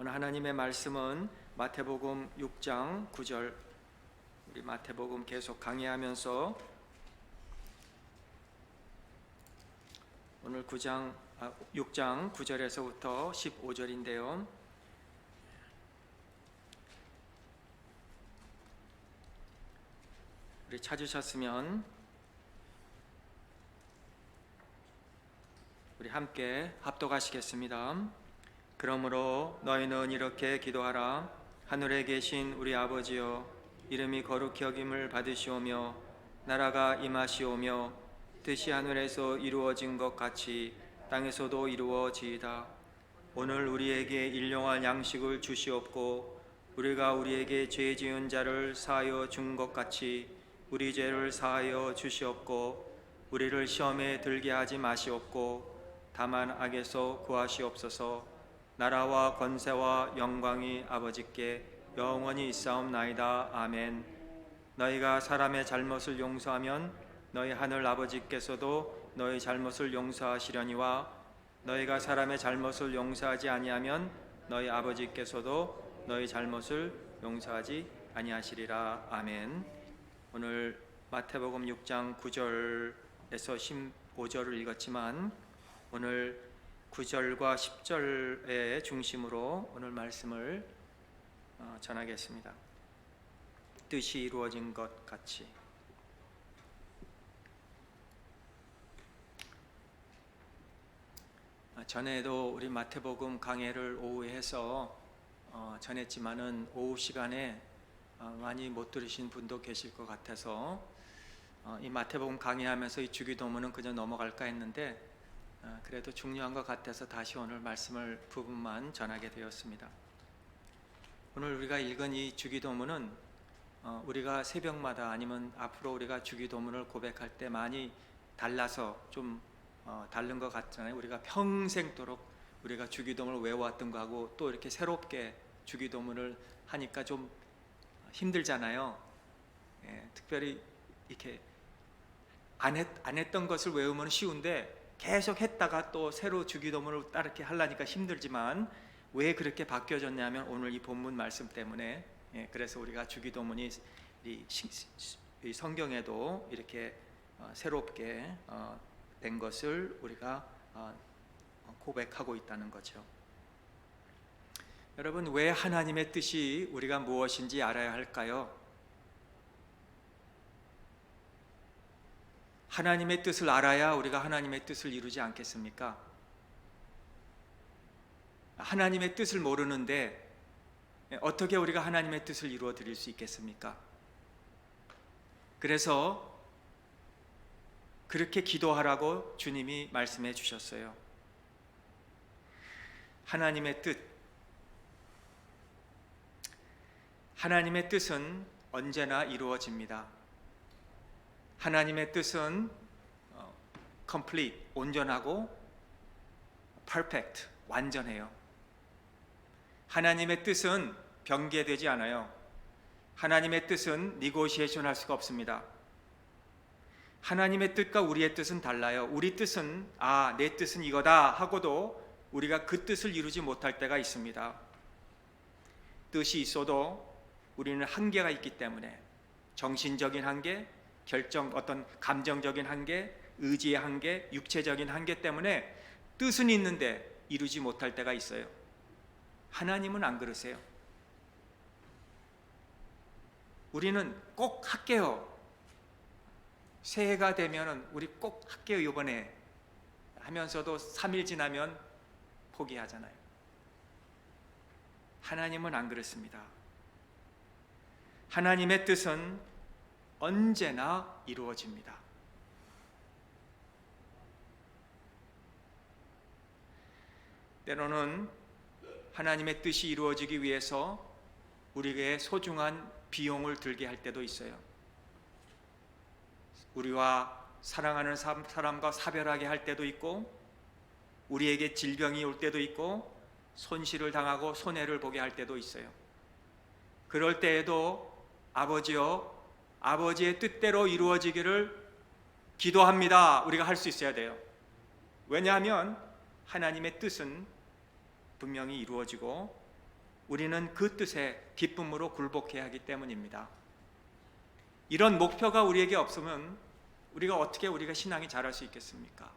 오늘 하나님의 말씀은 마태복음 6장 9절. 우리 마태복음 계속 강의하면서 오늘 6장 9절에서부터 15절인데요. 우리 찾으셨으면 우리 함께 합독하시겠습니다. 그러므로 너희는 이렇게 기도하라. 하늘에 계신 우리 아버지여, 이름이 거룩히 여김을 받으시오며 나라가 임하시오며 뜻이 하늘에서 이루어진 것 같이 땅에서도 이루어지이다. 오늘 우리에게 일용할 양식을 주시옵고 우리가 우리에게 죄 지은 자를 사하여 준 것 같이 우리 죄를 사하여 주시옵고 우리를 시험에 들게 하지 마시옵고 다만 악에서 구하시옵소서. 나라와 권세와 영광이 아버지께 영원히 있사옵나이다. 아멘. 너희가 사람의 잘못을 용서하면 너희 하늘 아버지께서도 너희 잘못을 용서하시려니와 너희가 사람의 잘못을 용서하지 아니하면 너희 아버지께서도 너희 잘못을 용서하지 아니하시리라. 아멘. 오늘 마태복음 6장 9절에서 15절을 읽었지만 오늘 9절과 10절의 중심으로 오늘 말씀을 전하겠습니다. 뜻이 이루어진 것 같이. 전에도 우리 마태복음 강해를 오후에 해서 전했지만은 오후 시간에 많이 못 들으신 분도 계실 것 같아서 이 마태복음 강의하면서 이 주기도문은 그저 넘어갈까 했는데 그래도 중요한 것 같아서 다시 오늘 말씀을 부분만 전하게 되었습니다. 오늘 우리가 읽은 이 주기도문은 우리가 새벽마다 아니면 앞으로 우리가 주기도문을 고백할 때 많이 달라서 좀 다른 것 같잖아요. 우리가 평생도록 우리가 주기도문을 외워왔던 거하고 또 이렇게 새롭게 주기도문을 하니까 좀 힘들잖아요. 특별히 이렇게 안 했던 것을 외우면 쉬운데 계속 했다가 또 새로 주기도문을 따르게 하려니까 힘들지만 왜 그렇게 바뀌어졌냐면 오늘 이 본문 말씀 때문에 그래서 우리가 주기도문이 이 성경에도 이렇게 새롭게 된 것을 우리가 고백하고 있다는 거죠. 여러분, 왜 하나님의 뜻이 우리가 무엇인지 알아야 할까요? 하나님의 뜻을 알아야 우리가 하나님의 뜻을 이루지 않겠습니까? 하나님의 뜻을 모르는데 어떻게 우리가 하나님의 뜻을 이루어 드릴 수 있겠습니까? 그래서 그렇게 기도하라고 주님이 말씀해 주셨어요. 하나님의 뜻. 하나님의 뜻은 언제나 이루어집니다. 하나님의 뜻은 complete, 온전하고 perfect, 완전해요. 하나님의 뜻은 변개되지 않아요. 하나님의 뜻은 negotiation 할 수가 없습니다. 하나님의 뜻과 우리의 뜻은 달라요. 우리 뜻은 내 뜻은 이거다 하고도 우리가 그 뜻을 이루지 못할 때가 있습니다. 뜻이 있어도 우리는 한계가 있기 때문에 정신적인 한계, 어떤 감정적인 한계, 의지의 한계, 육체적인 한계 때문에 뜻은 있는데 이루지 못할 때가 있어요. 하나님은 안 그러세요. 우리는 꼭 할게요. 새해가 되면은 우리 꼭 할게요 이번에 하면서도 3일 지나면 포기하잖아요. 하나님은 안 그렇습니다. 하나님의 뜻은 언제나 이루어집니다. 때로는 하나님의 뜻이 이루어지기 위해서 우리에게 소중한 비용을 들게 할 때도 있어요. 우리와 사랑하는 사람과 사별하게 할 때도 있고 우리에게 질병이 올 때도 있고 손실을 당하고 손해를 보게 할 때도 있어요. 그럴 때에도 아버지여, 아버지의 뜻대로 이루어지기를 기도합니다. 우리가 할 수 있어야 돼요. 왜냐하면 하나님의 뜻은 분명히 이루어지고 우리는 그 뜻에 기쁨으로 굴복해야 하기 때문입니다. 이런 목표가 우리에게 없으면 우리가 신앙이 자랄 수 있겠습니까?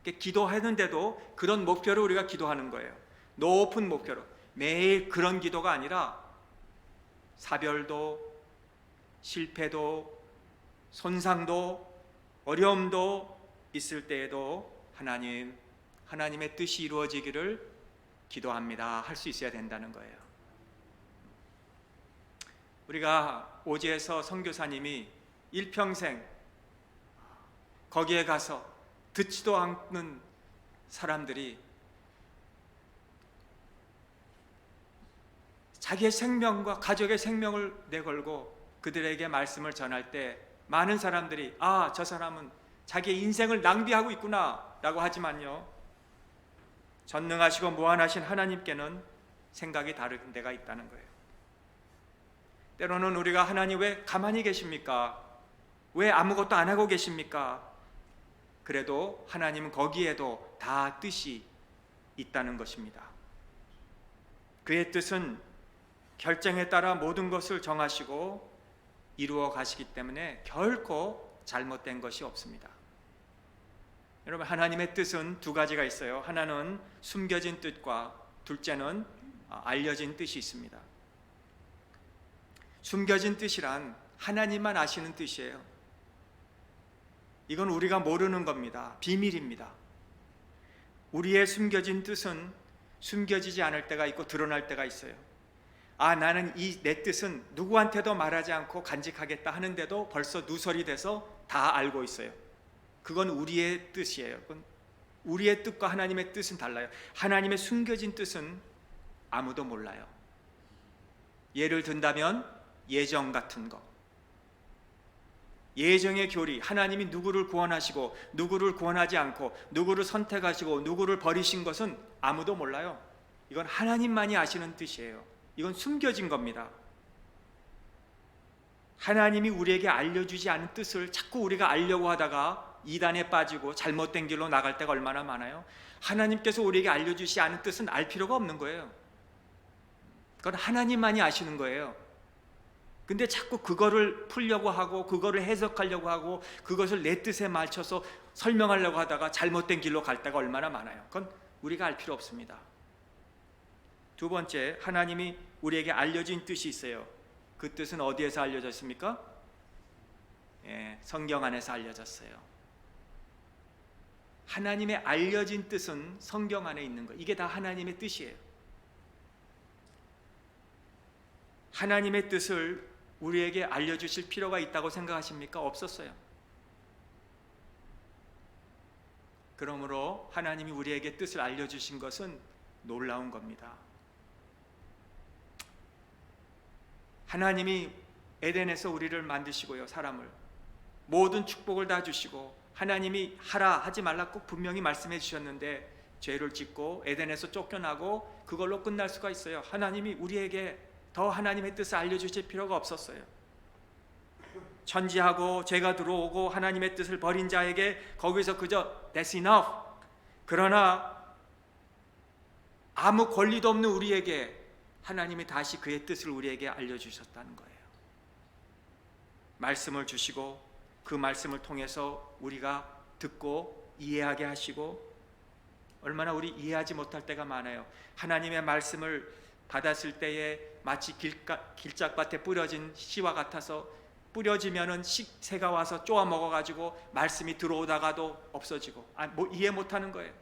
기도하는데도 그런 목표로 우리가 기도하는 거예요. 높은 목표로. 매일 그런 기도가 아니라 사별도, 실패도, 손상도, 어려움도 있을 때에도 하나님의 뜻이 이루어지기를 기도합니다. 할 수 있어야 된다는 거예요. 우리가 오지에서 선교사님이 일평생 거기에 가서 듣지도 않는 사람들이 자기의 생명과 가족의 생명을 내걸고 그들에게 말씀을 전할 때 많은 사람들이 저 사람은 자기의 인생을 낭비하고 있구나 라고 하지만요, 전능하시고 무한하신 하나님께는 생각이 다른 데가 있다는 거예요. 때로는 우리가 하나님 왜 가만히 계십니까? 왜 아무것도 안 하고 계십니까? 그래도 하나님은 거기에도 다 뜻이 있다는 것입니다. 그의 뜻은 결정에 따라 모든 것을 정하시고 이루어 가시기 때문에 결코 잘못된 것이 없습니다. 여러분, 하나님의 뜻은 두 가지가 있어요. 하나는 숨겨진 뜻과 둘째는 알려진 뜻이 있습니다. 숨겨진 뜻이란 하나님만 아시는 뜻이에요. 이건 우리가 모르는 겁니다. 비밀입니다. 우리의 숨겨진 뜻은 숨겨지지 않을 때가 있고 드러날 때가 있어요. 나는 내 뜻은 누구한테도 말하지 않고 간직하겠다 하는데도 벌써 누설이 돼서 다 알고 있어요. 그건 우리의 뜻이에요. 그건 우리의 뜻과 하나님의 뜻은 달라요. 하나님의 숨겨진 뜻은 아무도 몰라요. 예를 든다면 예정 같은 거, 예정의 교리, 하나님이 누구를 구원하시고 누구를 구원하지 않고 누구를 선택하시고 누구를 버리신 것은 아무도 몰라요. 이건 하나님만이 아시는 뜻이에요. 이건 숨겨진 겁니다. 하나님이 우리에게 알려주지 않은 뜻을 자꾸 우리가 알려고 하다가 이단에 빠지고 잘못된 길로 나갈 때가 얼마나 많아요. 하나님께서 우리에게 알려주지 않은 뜻은 알 필요가 없는 거예요. 그건 하나님만이 아시는 거예요. 근데 자꾸 그거를 풀려고 하고 그거를 해석하려고 하고 그것을 내 뜻에 맞춰서 설명하려고 하다가 잘못된 길로 갈 때가 얼마나 많아요. 그건 우리가 알 필요 없습니다. 두 번째, 하나님이 우리에게 알려진 뜻이 있어요. 그 뜻은 어디에서 알려졌습니까? 성경 안에서 알려졌어요. 하나님의 알려진 뜻은 성경 안에 있는 거예요. 이게 다 하나님의 뜻이에요. 하나님의 뜻을 우리에게 알려주실 필요가 있다고 생각하십니까? 없었어요. 그러므로 하나님이 우리에게 뜻을 알려주신 것은 놀라운 겁니다. 하나님이 에덴에서 우리를 만드시고요, 사람을 모든 축복을 다 주시고 하나님이 하라 하지 말라 꼭 분명히 말씀해 주셨는데 죄를 짓고 에덴에서 쫓겨나고 그걸로 끝날 수가 있어요. 하나님이 우리에게 더 하나님의 뜻을 알려주실 필요가 없었어요. 천지하고 죄가 들어오고 하나님의 뜻을 버린 자에게 거기서 그저 That's enough. 그러나 아무 권리도 없는 우리에게 하나님이 다시 그의 뜻을 우리에게 알려주셨다는 거예요. 말씀을 주시고 그 말씀을 통해서 우리가 듣고 이해하게 하시고, 얼마나 우리 이해하지 못할 때가 많아요. 하나님의 말씀을 받았을 때에 마치 길짝밭에 뿌려진 씨와 같아서 뿌려지면은 새가 와서 쪼아 먹어가지고 말씀이 들어오다가도 없어지고 이해 못하는 거예요.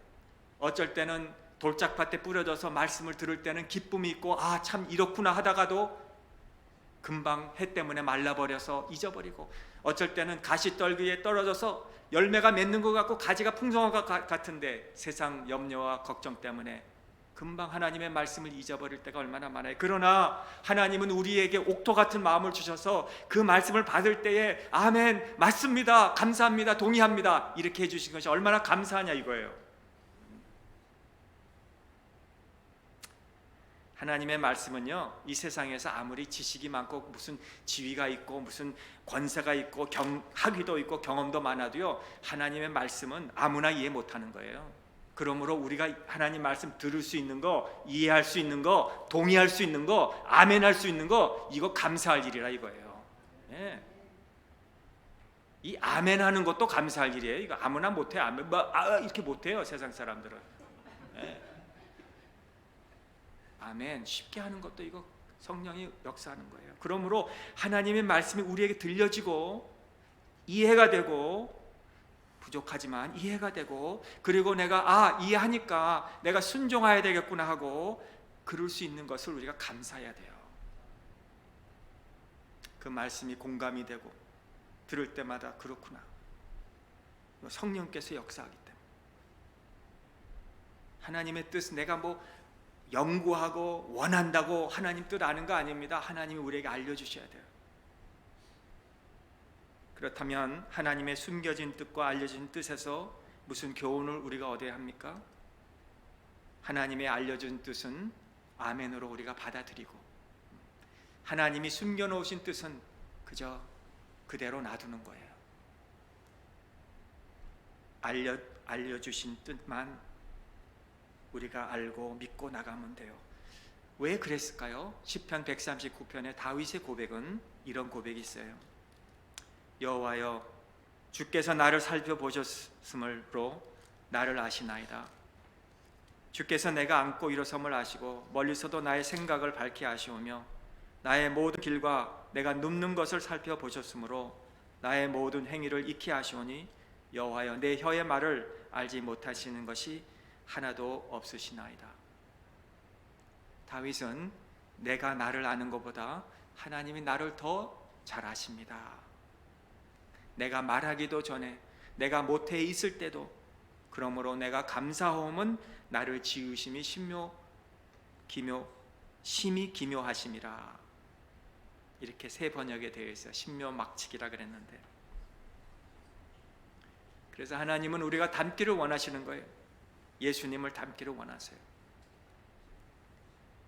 어쩔 때는 돌짝밭에 뿌려져서 말씀을 들을 때는 기쁨이 있고 참 이렇구나 하다가도 금방 해 때문에 말라버려서 잊어버리고, 어쩔 때는 가시떨기에 떨어져서 열매가 맺는 것 같고 가지가 풍성한 것 같은데 세상 염려와 걱정 때문에 금방 하나님의 말씀을 잊어버릴 때가 얼마나 많아요. 그러나 하나님은 우리에게 옥토 같은 마음을 주셔서 그 말씀을 받을 때에 아멘, 맞습니다, 감사합니다, 동의합니다 이렇게 해주신 것이 얼마나 감사하냐 이거예요. 하나님의 말씀은요, 이 세상에서 아무리 지식이 많고 무슨 지위가 있고 무슨 권세가 있고 학위도 있고 경험도 많아도요, 하나님의 말씀은 아무나 이해 못하는 거예요. 그러므로 우리가 하나님 말씀 들을 수 있는 거, 이해할 수 있는 거, 동의할 수 있는 거, 아멘할 수 있는 거, 이거 감사할 일이라 이거예요. 예. 이 아멘하는 것도 감사할 일이에요. 이거 아무나 못해. 아멘 이렇게 못해요, 세상 사람들은. 예. 아멘 쉽게 하는 것도 이거 성령이 역사하는 거예요. 그러므로 하나님의 말씀이 우리에게 들려지고 이해가 되고, 부족하지만 이해가 되고, 그리고 내가 이해하니까 내가 순종해야 되겠구나 하고 그럴 수 있는 것을 우리가 감사해야 돼요. 그 말씀이 공감이 되고 들을 때마다 그렇구나, 성령께서 역사하기 때문에. 하나님의 뜻 내가 연구하고 원한다고 하나님 뜻 아는 거 아닙니다. 하나님이 우리에게 알려주셔야 돼요. 그렇다면 하나님의 숨겨진 뜻과 알려진 뜻에서 무슨 교훈을 우리가 얻어야 합니까? 하나님의 알려준 뜻은 아멘으로 우리가 받아들이고, 하나님이 숨겨놓으신 뜻은 그저 그대로 놔두는 거예요. 알려주신 뜻만 우리가 알고 믿고 나가면 돼요. 왜 그랬을까요? 시편 139편의 다윗의 고백은 이런 고백이 있어요. 여호와여, 주께서 나를 살펴보셨으므로 나를 아시나이다. 주께서 내가 앉고 일어섬을 아시고 멀리서도 나의 생각을 밝히 아시오며 나의 모든 길과 내가 눕는 것을 살펴보셨으므로 나의 모든 행위를 익히 아시오니 여호와여, 내 혀의 말을 알지 못하시는 것이 하나도 없으시나이다. 다윗은 내가 나를 아는 것보다 하나님이 나를 더 잘 아십니다. 내가 말하기도 전에, 내가 모태에 있을 때도, 그러므로 내가 감사하오면 나를 지으심이 심히 기묘하심이라. 이렇게 새 번역에 되어 있어요. 신묘막측이라 그랬는데, 그래서 하나님은 우리가 닮기를 원하시는 거예요. 예수님을 닮기를 원하세요.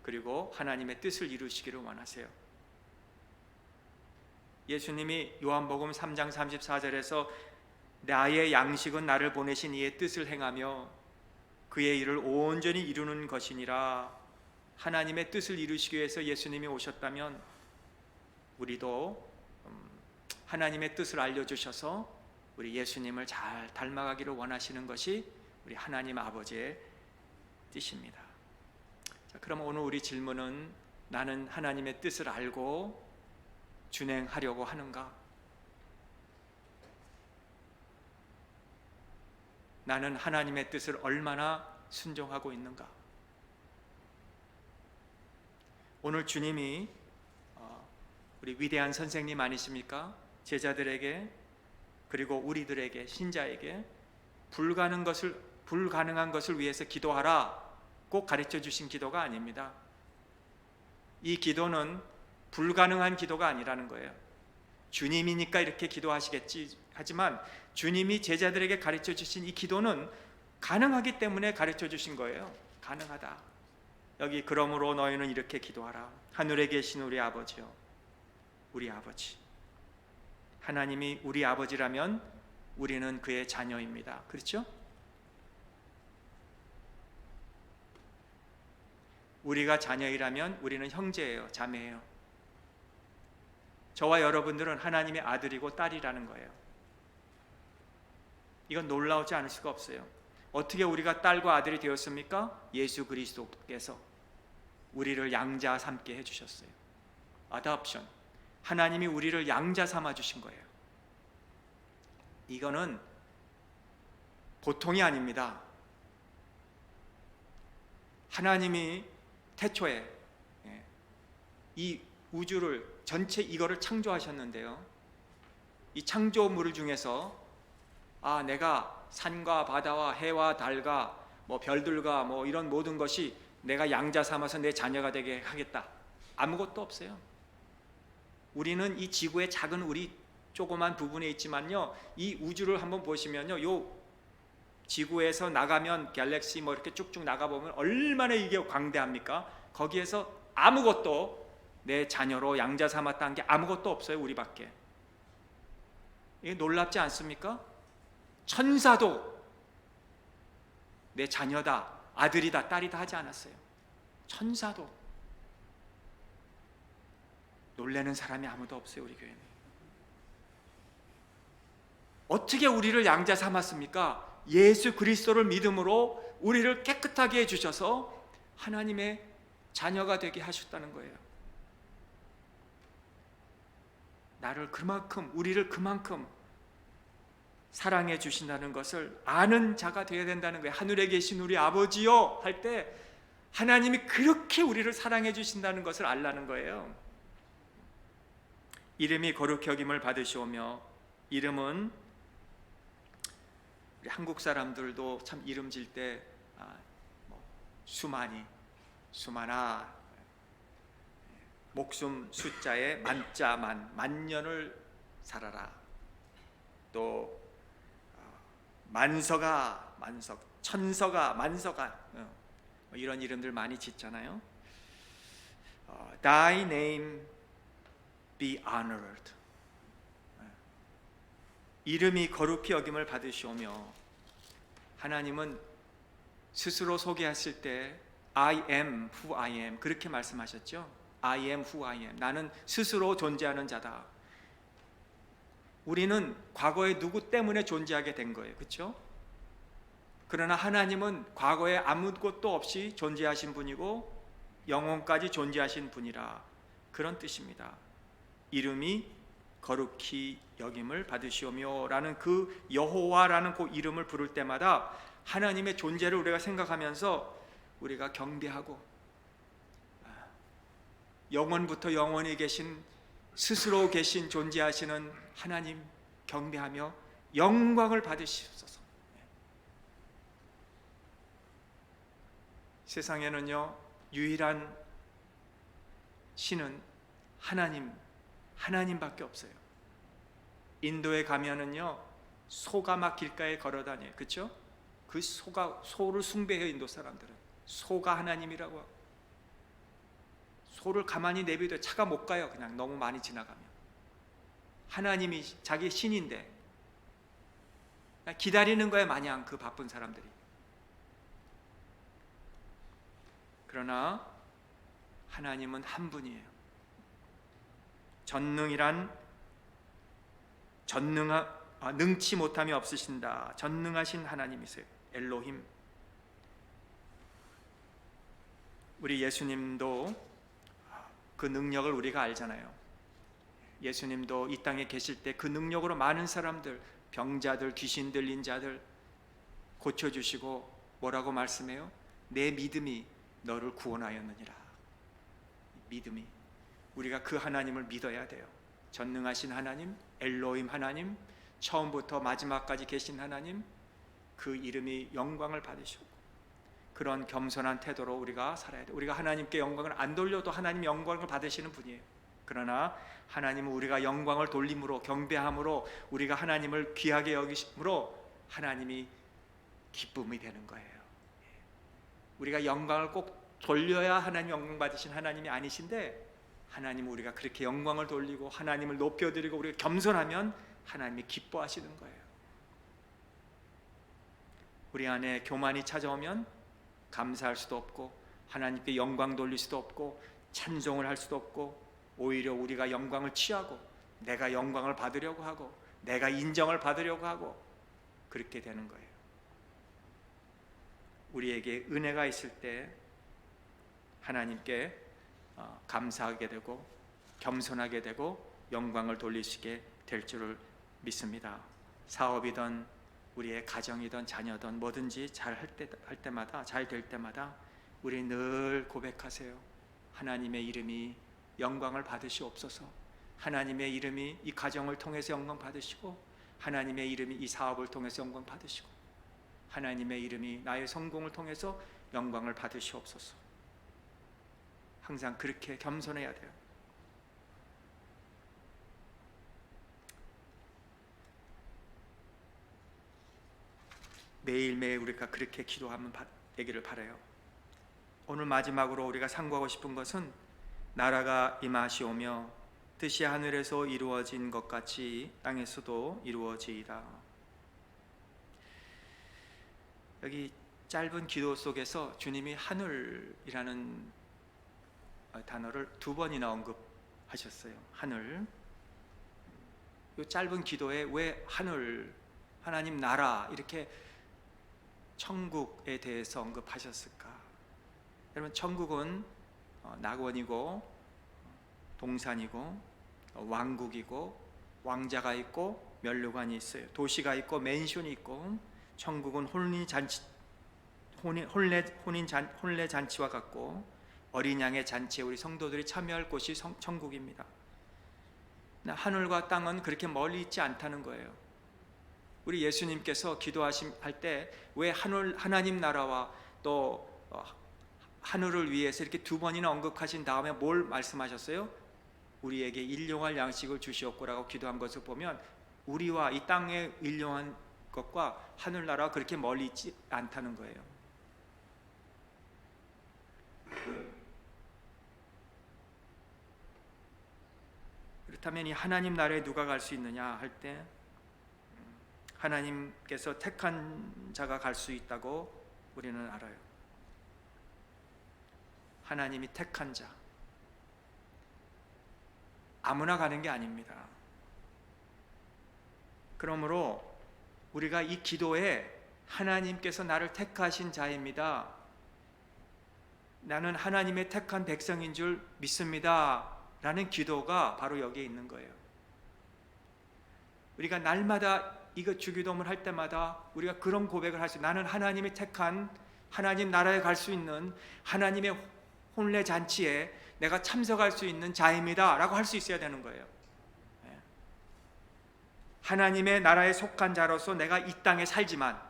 그리고 하나님의 뜻을 이루시기를 원하세요. 예수님이 요한복음 3장 34절에서 나의 양식은 나를 보내신 이의 뜻을 행하며 그의 일을 온전히 이루는 것이니라. 하나님의 뜻을 이루시기 위해서 예수님이 오셨다면 우리도 하나님의 뜻을 알려주셔서 우리 예수님을 잘 닮아가기를 원하시는 것이 우리 하나님 아버지의 뜻입니다. 자, 그럼 오늘 우리 질문은, 나는 하나님의 뜻을 알고 준행하려고 하는가? 나는 하나님의 뜻을 얼마나 순종하고 있는가? 오늘 주님이 우리 위대한 선생님 아니십니까? 제자들에게, 그리고 우리들에게, 신자에게 불가능한 것을 위해서 기도하라 꼭 가르쳐 주신 기도가 아닙니다. 이 기도는 불가능한 기도가 아니라는 거예요. 주님이니까 이렇게 기도하시겠지 하지만 주님이 제자들에게 가르쳐 주신 이 기도는 가능하기 때문에 가르쳐 주신 거예요. 가능하다. 여기 그러므로 너희는 이렇게 기도하라. 하늘에 계신 우리 아버지요, 우리 아버지. 하나님이 우리 아버지라면 우리는 그의 자녀입니다. 그렇죠? 우리가 자녀이라면 우리는 형제예요, 자매예요. 저와 여러분들은 하나님의 아들이고 딸이라는 거예요. 이건 놀라우지 않을 수가 없어요. 어떻게 우리가 딸과 아들이 되었습니까? 예수 그리스도께서 우리를 양자 삼게 해주셨어요. 어답션. 하나님이 우리를 양자 삼아 주신 거예요. 이거는 보통이 아닙니다. 하나님이 태초에 이 우주를 전체 이거를 창조하셨는데요, 이 창조물 중에서 내가 산과 바다와 해와 달과 별들과 이런 모든 것이 내가 양자 삼아서 내 자녀가 되게 하겠다, 아무것도 없어요. 우리는 이 지구의 작은 우리 조그만 부분에 있지만요, 이 우주를 한번 보시면요, 요 지구에서 나가면 갤럭시 이렇게 쭉쭉 나가보면 얼마나 이게 광대합니까? 거기에서 아무것도 내 자녀로 양자 삼았다는 게 아무것도 없어요, 우리밖에. 이게 놀랍지 않습니까? 천사도 내 자녀다, 아들이다, 딸이다 하지 않았어요. 천사도. 놀라는 사람이 아무도 없어요, 우리 교회는. 어떻게 우리를 양자 삼았습니까? 예수 그리스도를 믿음으로 우리를 깨끗하게 해주셔서 하나님의 자녀가 되게 하셨다는 거예요. 나를 그만큼, 우리를 그만큼 사랑해 주신다는 것을 아는 자가 되어야 된다는 거예요. 하늘에 계신 우리 아버지요 할 때 하나님이 그렇게 우리를 사랑해 주신다는 것을 알라는 거예요. 이름이 거룩히 여김을 받으시오며, 이름은 우리 한국 사람들도 참 이름 질 때 수만이, 수만아, 목숨 숫자에 만자만, 만년을 살아라. 또 만서가, 만석, 천서가, 만서가, 이런 이름들 많이 짓잖아요. Thy name be honored. 이름이 거룩히 여김을 받으시오며, 하나님은 스스로 소개하실 때 I am who I am 그렇게 말씀하셨죠. I am who I am. 나는 스스로 존재하는 자다. 우리는 과거에 누구 때문에 존재하게 된 거예요. 그렇죠? 그러나 하나님은 과거에 아무것도 없이 존재하신 분이고 영원까지 존재하신 분이라, 그런 뜻입니다. 이름이 거룩히 여김을 받으시오며 라는 그 여호와라는 그 이름을 부를 때마다 하나님의 존재를 우리가 생각하면서 우리가 경배하고, 영원부터 영원히 계신, 스스로 계신 존재하시는 하나님 경배하며 영광을 받으시옵소서. 세상에는요, 유일한 신은 하나님밖에 없어요. 인도에 가면은요, 소가 막 길가에 걸어다녀요. 그렇죠? 그 소를 숭배해요. 인도 사람들은 소가 하나님이라고 하고, 소를 가만히 내비둬 차가 못 가요. 그냥 너무 많이 지나가면. 하나님이 자기 신인데 기다리는 거에 마냥, 그 바쁜 사람들이. 그러나 하나님은 한 분이에요. 능치 못함이 없으신다. 전능하신 하나님이세요. 엘로힘. 우리 예수님도 그 능력을 우리가 알잖아요. 예수님도 이 땅에 계실 때 그 능력으로 많은 사람들, 병자들, 귀신 들린 자들 고쳐주시고 뭐라고 말씀해요? 내 믿음이 너를 구원하였느니라. 믿음이, 우리가 그 하나님을 믿어야 돼요. 전능하신 하나님, 엘로힘 하나님, 처음부터 마지막까지 계신 하나님, 그 이름이 영광을 받으시고, 그런 겸손한 태도로 우리가 살아야 돼요. 우리가 하나님께 영광을 안 돌려도 하나님 영광을 받으시는 분이에요. 그러나 하나님은 우리가 영광을 돌림으로, 경배함으로, 우리가 하나님을 귀하게 여기심으로 하나님이 기쁨이 되는 거예요. 우리가 영광을 꼭 돌려야 하나님 영광 받으신 하나님이 아니신데, 하나님은 우리가 그렇게 영광을 돌리고 하나님을 높여드리고 우리가 겸손하면 하나님이 기뻐하시는 거예요. 우리 안에 교만이 찾아오면 감사할 수도 없고, 하나님께 영광 돌릴 수도 없고, 찬송을 할 수도 없고, 오히려 우리가 영광을 취하고 내가 영광을 받으려고 하고 내가 인정을 받으려고 하고, 그렇게 되는 거예요. 우리에게 은혜가 있을 때 하나님께 감사하게 되고 겸손하게 되고 영광을 돌리시게 될 줄을 믿습니다. 사업이든 우리의 가정이든 자녀든 뭐든지 잘 될 때마다 우리 늘 고백하세요. 하나님의 이름이 영광을 받으시옵소서. 하나님의 이름이 이 가정을 통해서 영광 받으시고, 하나님의 이름이 이 사업을 통해서 영광 받으시고, 하나님의 이름이 나의 성공을 통해서 영광을 받으시옵소서. 항상 그렇게 겸손해야 돼요. 매일매일 우리가 그렇게 기도하면 되기를 바라요. 오늘 마지막으로 우리가 상고하고 싶은 것은 나라가 임하시오며 뜻이 하늘에서 이루어진 것 같이 땅에서도 이루어지이다. 여기 짧은 기도 속에서 주님이 하늘이라는 단어를 2번이나 언급하셨어요. 하늘. 이 짧은 기도에 왜 하늘, 하나님 나라, 이렇게 천국에 대해서 언급하셨을까? 여러분, 천국은 낙원이고 동산이고 왕국이고 왕자가 있고 면류관이 있어요. 도시가 있고 맨션이 있고, 천국은 혼례 잔치와 같고 어린 양의 잔치에 우리 성도들이 참여할 곳이 천국입니다. 하늘과 땅은 그렇게 멀리 있지 않다는 거예요. 우리 예수님께서 기도하실 때 왜 하나님 나라와 또 하늘을 위해서 이렇게 2번이나 언급하신 다음에 뭘 말씀하셨어요? 우리에게 일용할 양식을 주시옵고라고 기도한 것을 보면 우리와 이 땅의 일용한 것과 하늘나라가 그렇게 멀리 있지 않다는 거예요. 그렇다면 이 하나님 나라에 누가 갈 수 있느냐 할 때, 하나님께서 택한 자가 갈 수 있다고 우리는 알아요. 하나님이 택한 자, 아무나 가는 게 아닙니다. 그러므로 우리가 이 기도에 하나님께서 나를 택하신 자입니다, 나는 하나님의 택한 백성인 줄 믿습니다 라는 기도가 바로 여기에 있는 거예요. 우리가 날마다 이거 주기도문을 할 때마다 우리가 그런 고백을 하죠. 나는 하나님이 택한 하나님 나라에 갈 수 있는 하나님의 혼례 잔치에 내가 참석할 수 있는 자입니다 라고 할 수 있어야 되는 거예요. 하나님의 나라에 속한 자로서 내가 이 땅에 살지만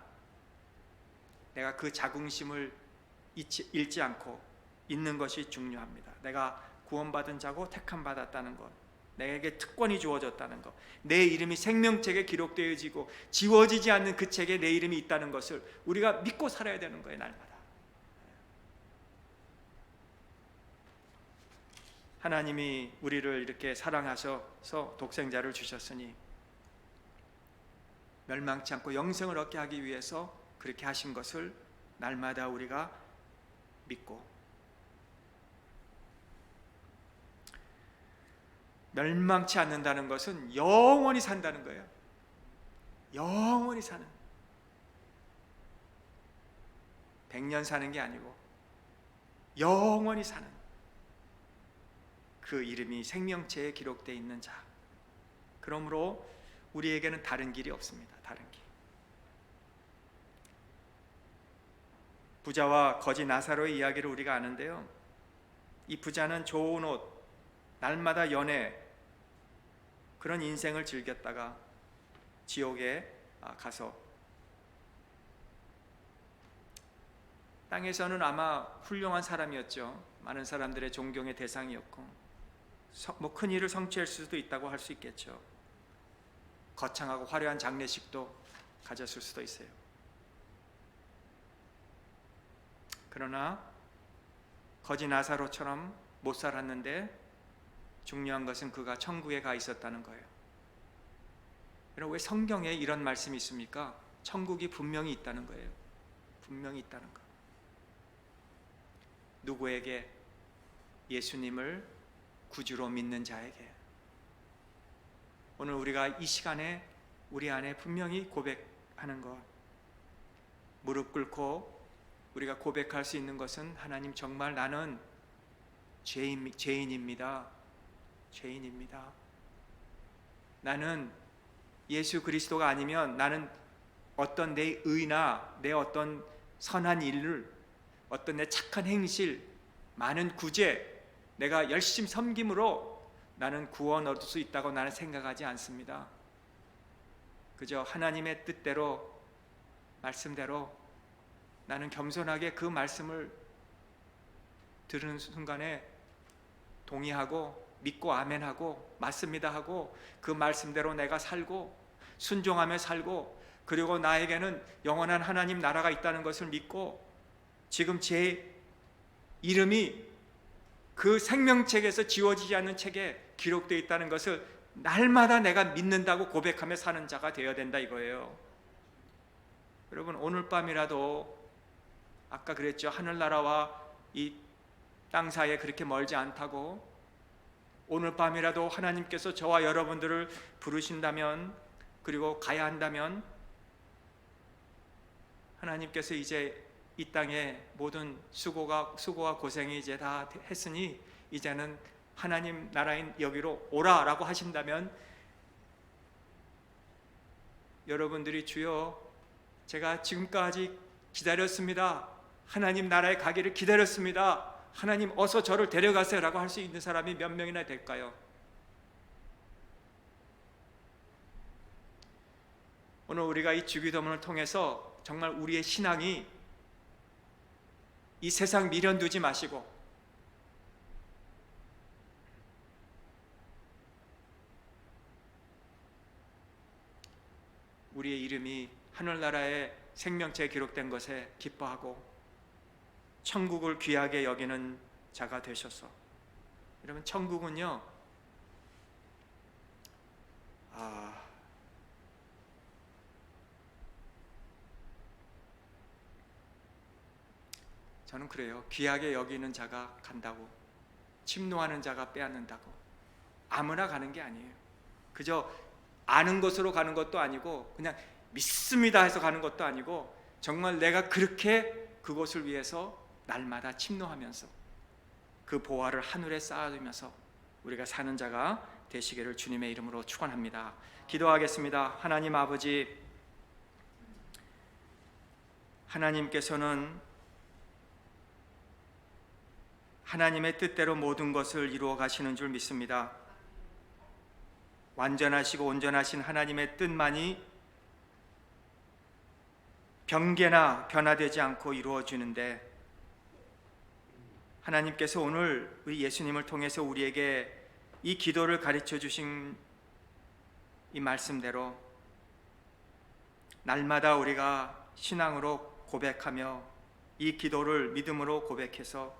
내가 그 자긍심을 잃지 않고 있는 것이 중요합니다. 내가 구원받은 자고 택함 받았다는 것, 내게 특권이 주어졌다는 것, 내 이름이 생명책에 기록되어지고 지워지지 않는 그 책에 내 이름이 있다는 것을 우리가 믿고 살아야 되는 거예요. 날마다. 하나님이 우리를 이렇게 사랑하셔서 독생자를 주셨으니 멸망치 않고 영생을 얻게 하기 위해서 그렇게 하신 것을 날마다 우리가 믿고, 멸망치 않는다는 것은 영원히 산다는 거예요. 영원히 사는, 100년 사는 게 아니고 영원히 사는 그 이름이 생명체에 기록되어 있는 자. 그러므로 우리에게는 다른 길이 없습니다. 다른 길. 부자와 거지 나사로의 이야기를 우리가 아는데요, 이 부자는 좋은 옷, 날마다 연애, 그런 인생을 즐겼다가 지옥에 가서, 땅에서는 아마 훌륭한 사람이었죠. 많은 사람들의 존경의 대상이었고 큰 일을 성취할 수도 있다고 할 수 있겠죠. 거창하고 화려한 장례식도 가졌을 수도 있어요. 그러나 거지 나사로처럼 못 살았는데 중요한 것은 그가 천국에 가 있었다는 거예요. 여러분, 왜 성경에 이런 말씀이 있습니까? 천국이 분명히 있다는 거예요. 분명히 있다는 거. 누구에게? 예수님을 구주로 믿는 자에게. 오늘 우리가 이 시간에 우리 안에 분명히 고백하는 것, 무릎 꿇고 우리가 고백할 수 있는 것은, 하나님, 정말 나는 죄인입니다. 죄인입니다. 나는 예수 그리스도가 아니면 나는 어떤 내 의나 내 어떤 선한 일을, 어떤 내 착한 행실, 많은 구제, 내가 열심히 섬김으로 나는 구원 얻을 수 있다고 나는 생각하지 않습니다. 그저 하나님의 뜻대로, 말씀대로 나는 겸손하게 그 말씀을 들은 순간에 동의하고 믿고 아멘하고 맞습니다 하고 그 말씀대로 내가 살고 순종하며 살고, 그리고 나에게는 영원한 하나님 나라가 있다는 것을 믿고 지금 제 이름이 그 생명책에서 지워지지 않는 책에 기록되어 있다는 것을 날마다 내가 믿는다고 고백하며 사는 자가 되어야 된다 이거예요. 여러분, 오늘 밤이라도 아까 그랬죠. 하늘나라와 이 땅 사이에 그렇게 멀지 않다고. 오늘 밤이라도 하나님께서 저와 여러분들을 부르신다면, 그리고 가야 한다면, 하나님께서 이제 이 땅에 모든 수고와 고생이 이제 다 했으니 이제는 하나님 나라인 여기로 오라라고 하신다면, 여러분들이 주여 제가 지금까지 기다렸습니다, 하나님 나라에 가기를 기다렸습니다, 하나님 어서 저를 데려가세요 라고 할 수 있는 사람이 몇 명이나 될까요? 오늘 우리가 이 주기도문을 통해서 정말 우리의 신앙이 이 세상 미련 두지 마시고 우리의 이름이 하늘나라의 생명체에 기록된 것에 기뻐하고 천국을 귀하게 여기는 자가 되셔서. 여러분, 천국은요, 저는 그래요. 귀하게 여기는 자가 간다고, 침노하는 자가 빼앗는다고. 아무나 가는 게 아니에요. 그저 아는 곳으로 가는 것도 아니고, 그냥 믿습니다 해서 가는 것도 아니고, 정말 내가 그렇게 그곳을 위해서 날마다 침노하면서 그 보화를 하늘에 쌓아두면서 우리가 사는 자가 되시기를 주님의 이름으로 축원합니다. 기도하겠습니다. 하나님 아버지, 하나님께서는 하나님의 뜻대로 모든 것을 이루어 가시는 줄 믿습니다. 완전하시고 온전하신 하나님의 뜻만이 변개나 변화되지 않고 이루어지는데, 하나님께서 오늘 우리 예수님을 통해서 우리에게 이 기도를 가르쳐 주신 이 말씀대로 날마다 우리가 신앙으로 고백하며 이 기도를 믿음으로 고백해서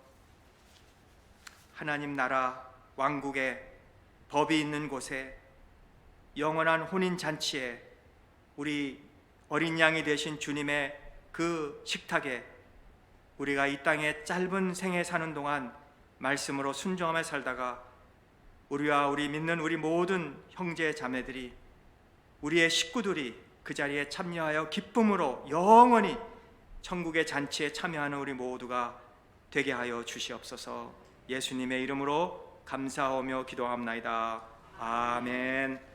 하나님 나라 왕국의 법이 있는 곳에, 영원한 혼인잔치에, 우리 어린 양이 되신 주님의 그 식탁에 우리가 이 땅에 짧은 생에 사는 동안 말씀으로 순종하며 살다가 우리와 우리 믿는 우리 모든 형제 자매들이, 우리의 식구들이 그 자리에 참여하여 기쁨으로 영원히 천국의 잔치에 참여하는 우리 모두가 되게 하여 주시옵소서. 예수님의 이름으로 감사하며 기도합나이다. 아멘.